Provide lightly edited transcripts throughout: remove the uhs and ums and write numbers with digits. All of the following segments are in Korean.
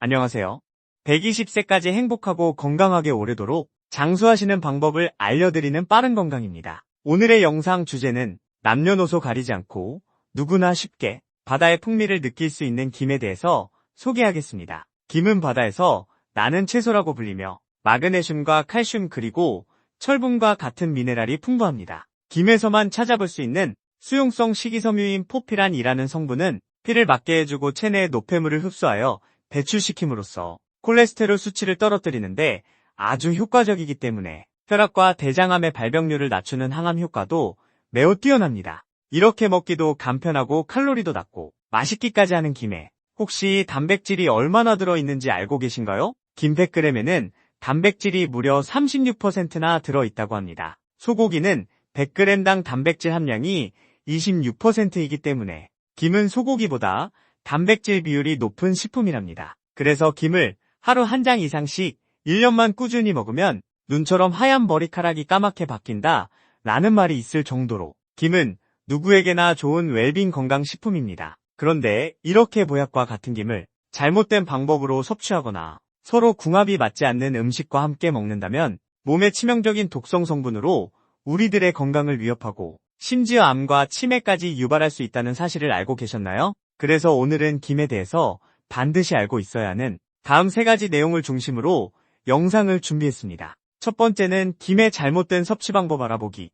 안녕하세요. 120세까지 행복하고 건강하게 오래도록 장수하시는 방법을 알려드리는 빠른 건강입니다. 오늘의 영상 주제는 남녀노소 가리지 않고 누구나 쉽게 바다의 풍미를 느낄 수 있는 김에 대해서 소개하겠습니다. 김은 바다에서 나는 채소라고 불리며 마그네슘과 칼슘 그리고 철분과 같은 미네랄이 풍부합니다. 김에서만 찾아볼 수 있는 수용성 식이섬유인 포피란이라는 성분은 피를 맑게 해주고 체내의 노폐물을 흡수하여 배출시킴으로써 콜레스테롤 수치를 떨어뜨리는데 아주 효과적이기 때문에 혈압과 대장암의 발병률을 낮추는 항암 효과도 매우 뛰어납니다. 이렇게 먹기도 간편하고 칼로리도 낮고 맛있기까지 하는 김에 혹시 단백질이 얼마나 들어있는지 알고 계신가요? 김 100g에는 단백질이 무려 36%나 들어있다고 합니다. 소고기는 100g당 단백질 함량이 26%이기 때문에 김은 소고기보다 단백질 비율이 높은 식품이랍니다. 그래서 김을 하루 한 장 이상씩 1년만 꾸준히 먹으면 눈처럼 하얀 머리카락이 까맣게 바뀐다 라는 말이 있을 정도로 김은 누구에게나 좋은 웰빙 건강식품입니다. 그런데 이렇게 보약과 같은 김을 잘못된 방법으로 섭취하거나 서로 궁합이 맞지 않는 음식과 함께 먹는다면 몸에 치명적인 독성 성분으로 우리들의 건강을 위협하고 심지어 암과 치매까지 유발할 수 있다는 사실을 알고 계셨나요? 그래서 오늘은 김에 대해서 반드시 알고 있어야 하는 다음 3가지 내용을 중심으로 영상을 준비했습니다. 첫 번째는 김의 잘못된 섭취 방법 알아보기.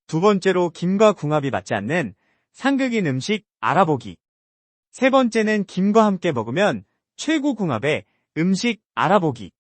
두 번째로 김과 궁합이 맞지 않는 상극인 음식 알아보기. 세 번째는 김과 함께 먹으면 최고 궁합의 음식 알아보기.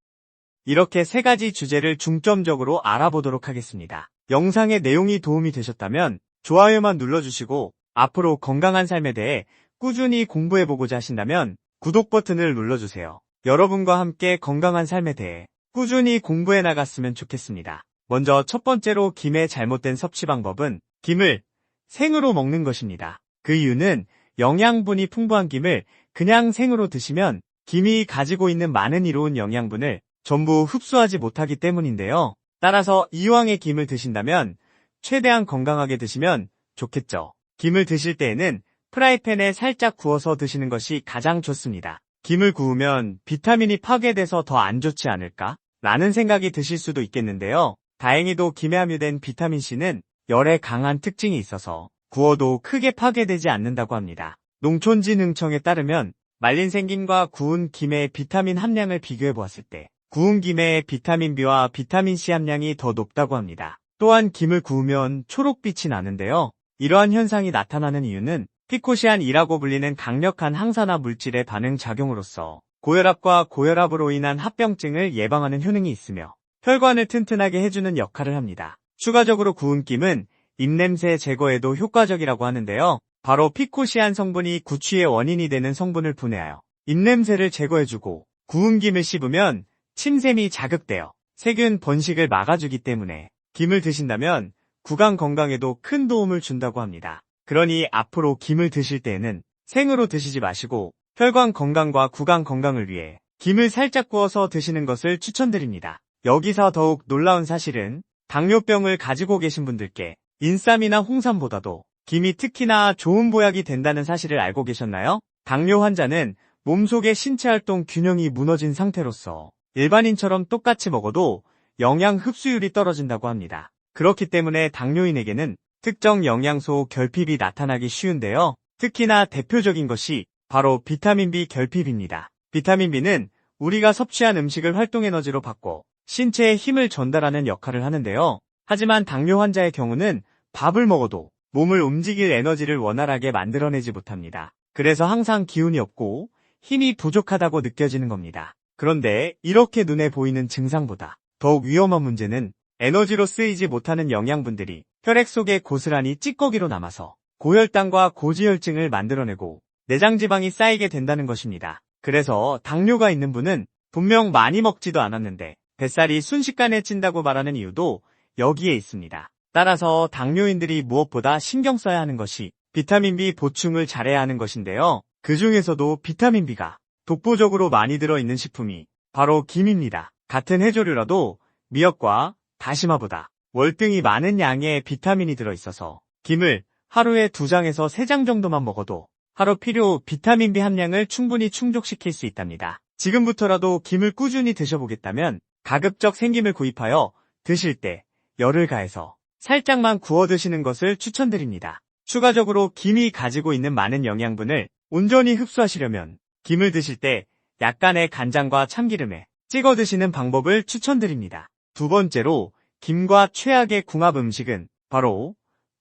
이렇게 3가지 주제를 중점적으로 알아보도록 하겠습니다. 영상의 내용이 도움이 되셨다면 좋아요만 눌러주시고 앞으로 건강한 삶에 대해 꾸준히 공부해보고자 하신다면 구독 버튼을 눌러주세요. 여러분과 함께 건강한 삶에 대해 꾸준히 공부해 나갔으면 좋겠습니다. 먼저 첫 번째로 김의 잘못된 섭취 방법은 김을 생으로 먹는 것입니다. 그 이유는 영양분이 풍부한 김을 그냥 생으로 드시면 김이 가지고 있는 많은 이로운 영양분을 전부 흡수하지 못하기 때문인데요. 따라서 이왕에 김을 드신다면 최대한 건강하게 드시면 좋겠죠. 김을 드실 때에는 프라이팬에 살짝 구워서 드시는 것이 가장 좋습니다. 김을 구우면 비타민이 파괴돼서 더 안 좋지 않을까? 라는 생각이 드실 수도 있겠는데요. 다행히도 김에 함유된 비타민C는 열에 강한 특징이 있어서 구워도 크게 파괴되지 않는다고 합니다. 농촌진흥청에 따르면 말린 생김과 구운 김의 비타민 함량을 비교해보았을 때 구운 김의 비타민 B와 비타민 C 함량이 더 높다고 합니다. 또한 김을 구우면 초록빛이 나는데요. 이러한 현상이 나타나는 이유는 피코시안이라고 불리는 강력한 항산화 물질의 반응 작용으로서 고혈압과 고혈압으로 인한 합병증을 예방하는 효능이 있으며 혈관을 튼튼하게 해주는 역할을 합니다. 추가적으로 구운 김은 입냄새 제거에도 효과적이라고 하는데요. 바로 피코시안 성분이 구취의 원인이 되는 성분을 분해하여 입냄새를 제거해주고 구운 김을 씹으면 침샘이 자극되어 세균 번식을 막아주기 때문에 김을 드신다면 구강 건강에도 큰 도움을 준다고 합니다. 그러니 앞으로 김을 드실 때에는 생으로 드시지 마시고 혈관 건강과 구강 건강을 위해 김을 살짝 구워서 드시는 것을 추천드립니다. 여기서 더욱 놀라운 사실은 당뇨병을 가지고 계신 분들께 인삼이나 홍삼보다도 김이 특히나 좋은 보약이 된다는 사실을 알고 계셨나요? 당뇨 환자는 몸속의 신체활동 균형이 무너진 상태로서 일반인처럼 똑같이 먹어도 영양 흡수율이 떨어진다고 합니다. 그렇기 때문에 당뇨인에게는 특정 영양소 결핍이 나타나기 쉬운데요. 특히나 대표적인 것이 바로 비타민 B 결핍입니다. 비타민 B는 우리가 섭취한 음식을 활동에너지로 바꿔 신체에 힘을 전달하는 역할을 하는데요. 하지만 당뇨 환자의 경우는 밥을 먹어도 몸을 움직일 에너지를 원활하게 만들어내지 못합니다. 그래서 항상 기운이 없고 힘이 부족하다고 느껴지는 겁니다. 그런데 이렇게 눈에 보이는 증상보다 더욱 위험한 문제는 에너지로 쓰이지 못하는 영양분들이 혈액 속에 고스란히 찌꺼기로 남아서 고혈당과 고지혈증을 만들어내고 내장지방이 쌓이게 된다는 것입니다. 그래서 당뇨가 있는 분은 분명 많이 먹지도 않았는데 뱃살이 순식간에 찐다고 말하는 이유도 여기에 있습니다. 따라서 당뇨인들이 무엇보다 신경 써야 하는 것이 비타민 B 보충을 잘해야 하는 것인데요. 그 중에서도 비타민 B가 독보적으로 많이 들어있는 식품이 바로 김입니다. 같은 해조류라도 미역과 다시마보다 월등히 많은 양의 비타민이 들어있어서 김을 하루에 2장에서 3장 정도만 먹어도 하루 필요 비타민 B 함량을 충분히 충족시킬 수 있답니다. 지금부터라도 김을 꾸준히 드셔보겠다면 가급적 생김을 구입하여 드실 때 열을 가해서 살짝만 구워 드시는 것을 추천드립니다. 추가적으로 김이 가지고 있는 많은 영양분을 온전히 흡수하시려면 김을 드실 때 약간의 간장과 참기름에 찍어 드시는 방법을 추천드립니다. 두 번째로 김과 최악의 궁합 음식은 바로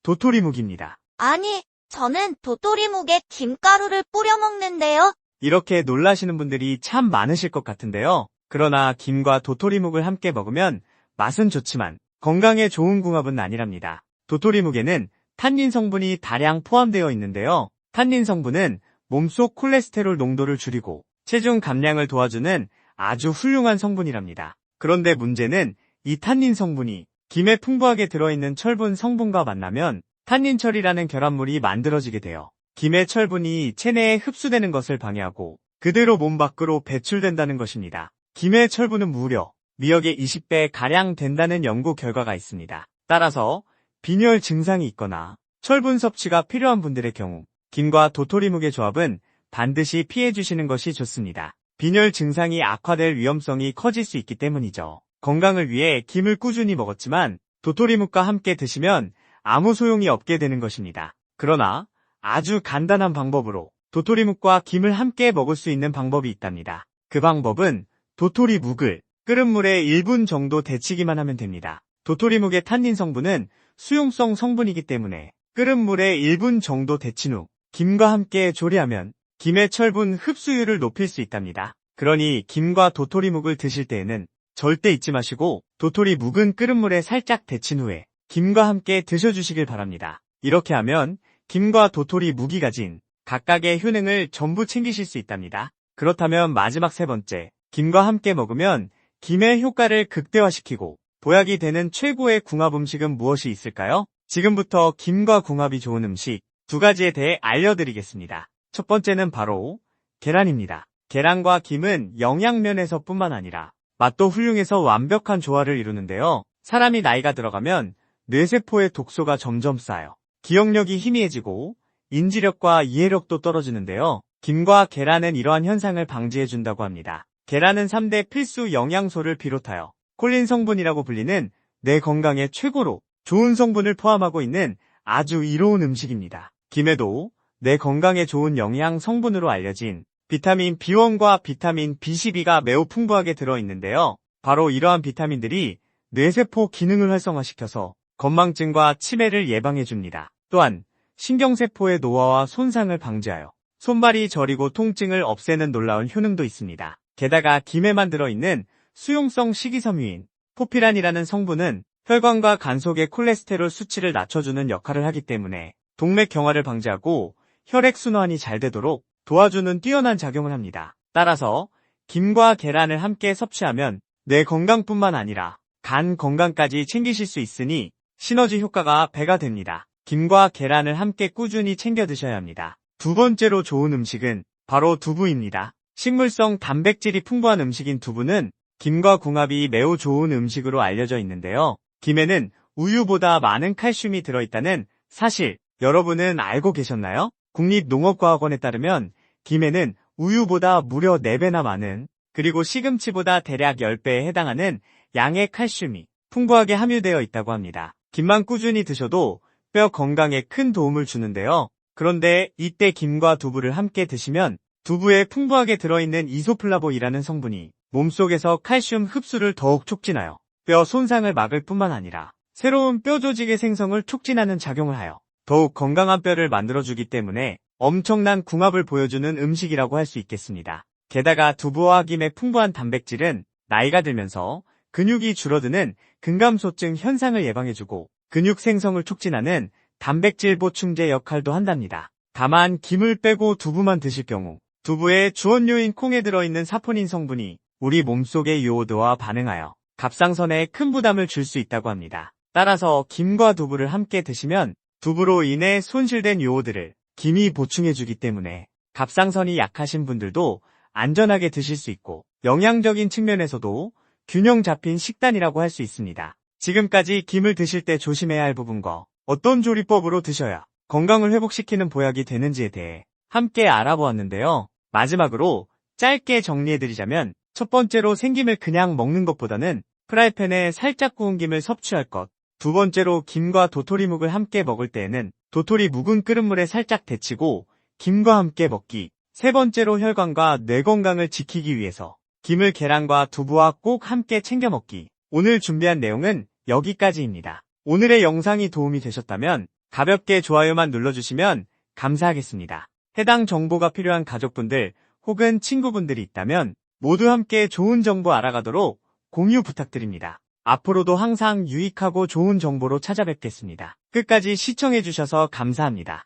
도토리묵입니다. 아니, 저는 도토리묵에 김가루를 뿌려 먹는데요. 이렇게 놀라시는 분들이 참 많으실 것 같은데요. 그러나 김과 도토리묵을 함께 먹으면 맛은 좋지만 건강에 좋은 궁합은 아니랍니다. 도토리묵에는 탄닌 성분이 다량 포함되어 있는데요. 탄닌 성분은 몸속 콜레스테롤 농도를 줄이고 체중 감량을 도와주는 아주 훌륭한 성분이랍니다. 그런데 문제는 이 탄닌 성분이 김에 풍부하게 들어있는 철분 성분과 만나면 탄닌철이라는 결합물이 만들어지게 되어 김의 철분이 체내에 흡수되는 것을 방해하고 그대로 몸 밖으로 배출된다는 것입니다. 김의 철분은 무려 미역의 20배 가량 된다는 연구 결과가 있습니다. 따라서 빈혈 증상이 있거나 철분 섭취가 필요한 분들의 경우 김과 도토리묵의 조합은 반드시 피해주시는 것이 좋습니다. 빈혈 증상이 악화될 위험성이 커질 수 있기 때문이죠. 건강을 위해 김을 꾸준히 먹었지만 도토리묵과 함께 드시면 아무 소용이 없게 되는 것입니다. 그러나 아주 간단한 방법으로 도토리묵과 김을 함께 먹을 수 있는 방법이 있답니다. 그 방법은 도토리묵을 끓은 물에 1분 정도 데치기만 하면 됩니다. 도토리묵의 탄닌 성분은 수용성 성분이기 때문에 끓은 물에 1분 정도 데친 후 김과 함께 조리하면 김의 철분 흡수율을 높일 수 있답니다. 그러니 김과 도토리묵을 드실 때에는 절대 잊지 마시고 도토리묵은 끓은 물에 살짝 데친 후에 김과 함께 드셔주시길 바랍니다. 이렇게 하면 김과 도토리묵이 가진 각각의 효능을 전부 챙기실 수 있답니다. 그렇다면 마지막 세 번째, 김과 함께 먹으면 김의 효과를 극대화시키고 보약이 되는 최고의 궁합 음식은 무엇이 있을까요? 지금부터 김과 궁합이 좋은 음식 두 가지에 대해 알려드리겠습니다. 첫 번째는 바로 계란입니다. 계란과 김은 영양면에서 뿐만 아니라 맛도 훌륭해서 완벽한 조화를 이루는데요. 사람이 나이가 들어가면 뇌세포의 독소가 점점 쌓여 기억력이 희미해지고 인지력과 이해력도 떨어지는데요. 김과 계란은 이러한 현상을 방지해준다고 합니다. 계란은 3대 필수 영양소를 비롯하여 콜린 성분이라고 불리는 뇌 건강에 최고로 좋은 성분을 포함하고 있는 아주 이로운 음식입니다. 김에도 뇌 건강에 좋은 영양 성분으로 알려진 비타민 B1과 비타민 B12가 매우 풍부하게 들어있는데요. 바로 이러한 비타민들이 뇌세포 기능을 활성화시켜서 건망증과 치매를 예방해줍니다. 또한 신경세포의 노화와 손상을 방지하여 손발이 저리고 통증을 없애는 놀라운 효능도 있습니다. 게다가 김에만 들어있는 수용성 식이섬유인 포피란이라는 성분은 혈관과 간 속의 콜레스테롤 수치를 낮춰주는 역할을 하기 때문에 동맥 경화를 방지하고 혈액순환이 잘 되도록 도와주는 뛰어난 작용을 합니다. 따라서 김과 계란을 함께 섭취하면 뇌 건강뿐만 아니라 간 건강까지 챙기실 수 있으니 시너지 효과가 배가 됩니다. 김과 계란을 함께 꾸준히 챙겨 드셔야 합니다. 두 번째로 좋은 음식은 바로 두부입니다. 식물성 단백질이 풍부한 음식인 두부는 김과 궁합이 매우 좋은 음식으로 알려져 있는데요. 김에는 우유보다 많은 칼슘이 들어있다는 사실 여러분은 알고 계셨나요? 국립농업과학원에 따르면 김에는 우유보다 무려 4배나 많은 그리고 시금치보다 대략 10배에 해당하는 양의 칼슘이 풍부하게 함유되어 있다고 합니다. 김만 꾸준히 드셔도 뼈 건강에 큰 도움을 주는데요. 그런데 이때 김과 두부를 함께 드시면 두부에 풍부하게 들어있는 이소플라보이라는 성분이 몸속에서 칼슘 흡수를 더욱 촉진하여 뼈 손상을 막을 뿐만 아니라 새로운 뼈 조직의 생성을 촉진하는 작용을 하여 더욱 건강한 뼈를 만들어주기 때문에 엄청난 궁합을 보여주는 음식이라고 할 수 있겠습니다. 게다가 두부와 김의 풍부한 단백질은 나이가 들면서 근육이 줄어드는 근감소증 현상을 예방해주고 근육 생성을 촉진하는 단백질 보충제 역할도 한답니다. 다만 김을 빼고 두부만 드실 경우 두부의 주원료인 콩에 들어있는 사포닌 성분이 우리 몸속의 요오드와 반응하여 갑상선에 큰 부담을 줄 수 있다고 합니다. 따라서 김과 두부를 함께 드시면 두부로 인해 손실된 요오드를 김이 보충해주기 때문에 갑상선이 약하신 분들도 안전하게 드실 수 있고 영양적인 측면에서도 균형 잡힌 식단이라고 할 수 있습니다. 지금까지 김을 드실 때 조심해야 할 부분과 어떤 조리법으로 드셔야 건강을 회복시키는 보약이 되는지에 대해 함께 알아보았는데요. 마지막으로 짧게 정리해드리자면 첫 번째로 생김을 그냥 먹는 것보다는 프라이팬에 살짝 구운 김을 섭취할 것. 두 번째로 김과 도토리묵을 함께 먹을 때에는 도토리 묵은 끓은 물에 살짝 데치고 김과 함께 먹기. 세 번째로 혈관과 뇌 건강을 지키기 위해서 김을 계란과 두부와 꼭 함께 챙겨 먹기. 오늘 준비한 내용은 여기까지입니다. 오늘의 영상이 도움이 되셨다면 가볍게 좋아요만 눌러주시면 감사하겠습니다. 해당 정보가 필요한 가족분들 혹은 친구분들이 있다면 모두 함께 좋은 정보 알아가도록 공유 부탁드립니다. 앞으로도 항상 유익하고 좋은 정보로 찾아뵙겠습니다. 끝까지 시청해주셔서 감사합니다.